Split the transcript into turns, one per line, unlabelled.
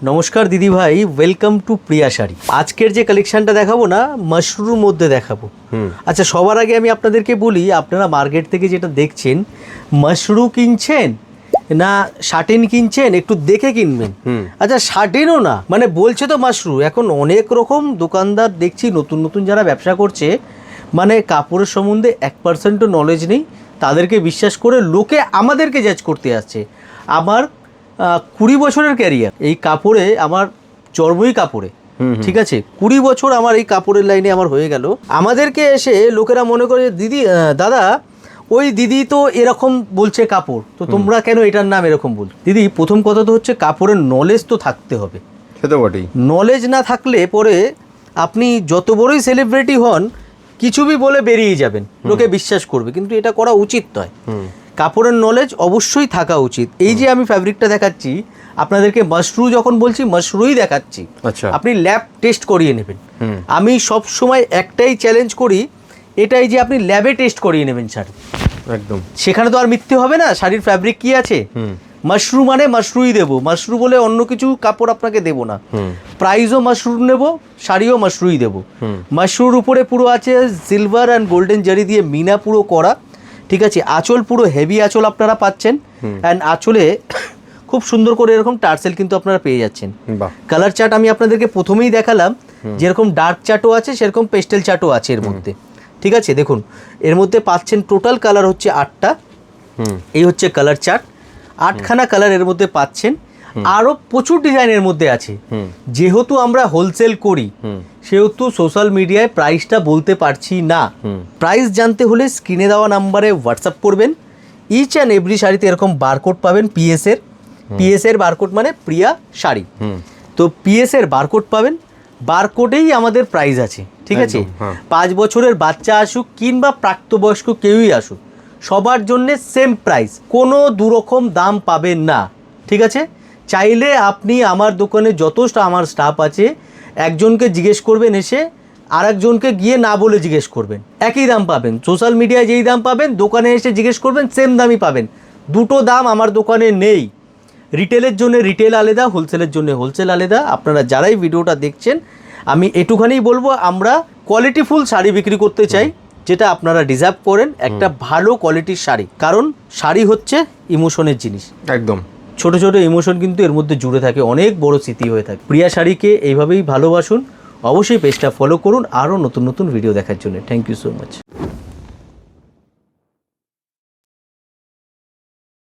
নমস্কার দিদি ভাই, ওয়েলকাম টু প্রিয়া শাড়ি। আজকের যে কালেকশনটা দেখাবো না, মাশরুর মধ্যে দেখাবো। আচ্ছা, সবার আগে আমি আপনাদেরকে বলি, আপনারা মার্কেট থেকে যেটা দেখছেন, মাশরু কিনছেন না শার্টিন কিনছেন, একটু দেখে কিনবেন। আচ্ছা, শার্টিনও না, মানে বলছে তো মাশরু। এখন অনেক রকম দোকানদার দেখছি নতুন নতুন যারা ব্যবসা করছে, মানে কাপড়ের সম্বন্ধে 1%ও নলেজ নেই, তাদেরকে বিশ্বাস করে লোকে আমাদেরকে জাজ করতে আসছে। আমার 20 বছরের ক্যারিয়ার এই কাপড়ে, আমার জন্মই কাপড়ে, ঠিক আছে, 20 বছর আমার এই কাপড়ের লাইনে আমার হয়ে গেল। আমাদেরকে এসে লোকেরা মনে করে, দিদি দাদা ওই দিদি তো এরকম বলছে কাপড়, তো তোমরা কেন এটার নাম এরকম বল। দিদি, প্রথম কথা তো হচ্ছে কাপড়ের নলেজ তো থাকতে হবে।
সেটা বটেই।
নলেজ না থাকলে পরে আপনি যত বড়ই সেলিব্রিটি হন, কিছু বি বলে বেরিয়ে যাবেন, লোকে বিশ্বাস করবে, কিন্তু এটা করা উচিত নয়। কাপড়ের নলেজ অবশ্যই থাকা উচিত। এই যে আমি ফ্যাব্রিকটা দেখাচ্ছি আপনাদেরকে, মাশরু যখন বলছি মাশরুই দেখাচ্ছি,
আচ্ছা,
আপনি ল্যাব টেস্ট করিয়ে নেবেন। আমি সব সময় একটাই চ্যালেঞ্জ করি, এটাই যে আপনি ল্যাবে টেস্ট করিয়ে নেবেন শাড়ি, একদম। সেখানে তো আর মিথ্যে হবে না। শাড়ির ফ্যাব্রিক কি আছে, মাশরু মানে মাশরুই দেবো, মাশরু বলে অন্য কিছু কাপড় আপনাকে দেবো না। প্রাইসও মাশরু নেব, শাড়িও মাশরুই দেবো। মাশরুর উপরে পুরো আছে সিলভার অ্যান্ড গোল্ডেন জারি দিয়ে মিনা পুরো করা, ঠিক আছে। আঁচল পুরো হেভি আঁচল আপনারা পাচ্ছেন, অ্যান্ড আঁচলে খুব সুন্দর করে এরকম টার্সেল কিন্তু আপনারা পেয়ে যাচ্ছেন। কালার চার্ট আমি আপনাদেরকে প্রথমেই দেখালাম, যেরকম ডার্ক চার্টও আছে সেরকম পেস্টেল চার্টও আছে এর মধ্যে, ঠিক আছে। দেখুন, এর মধ্যে পাচ্ছেন টোটাল কালার হচ্ছে 8টা। এই হচ্ছে কালার চার্ট, 8খানা কালার এর মধ্যে পাচ্ছেন। আরও প্রচুর ডিজাইনের মধ্যে আছে। যেহেতু আমরা হোলসেল করি, সেহেতু সোশ্যাল মিডিয়ায় প্রাইসটা বলতে পারছি না। প্রাইস জানতে হলে স্ক্রিনে দেওয়া নাম্বারে হোয়াটসঅ্যাপ করবেন। ইচ অ্যান্ড এভরি শাড়িতে এরকম বারকোড পাবেন, পিএস এর বারকোড মানে প্রিয়া শাড়ি। তো পিএস এর বারকোড পাবেন, বারকোডেই আমাদের প্রাইস আছে, ঠিক আছে। 5 বছরের বাচ্চা আসুক কিংবা প্রাপ্তবয়স্ক কেউই আসুক, সবার জন্যে সেম প্রাইস, কোনো দুরকম দাম পাবেন না, ঠিক আছে। চাইলে আপনি আমার দোকানে যতটা আমার স্টাফ আছে, একজনকে জিজ্ঞেস করবেন এসে, আর একজনকে গিয়ে না বলে জিজ্ঞেস করবেন, একই দাম পাবেন। সোশ্যাল মিডিয়ায় যেই দাম পাবেন, দোকানে এসে জিজ্ঞেস করবেন, সেম দামই পাবেন। দুটো দাম আমার দোকানে নেই। রিটেলের জন্য রিটেল আলাদা, হোলসেলের জন্য হোলসেল আলাদা। আপনারা যারাই ভিডিওটা দেখছেন, আমি এটুখানেই বলবো, আমরা কোয়ালিটিফুল শাড়ি বিক্রি করতে চাই, যেটা আপনারা ডিজার্ভ করেন, একটা ভালো কোয়ালিটির শাড়ি। কারণ শাড়ি হচ্ছে ইমোশনের জিনিস, একদম। ছোট ছোট ইমোশন কিন্তু এর মধ্যে জুড়ে থাকে, অনেক বড় স্মৃতি হয়ে থাকে। প্রিয়া শাড়িকে এইভাবেই ভালোবাসুন, অবশ্যই পেজটা ফলো করুন আরও নতুন নতুন ভিডিও দেখার জন্য। Thank you so much.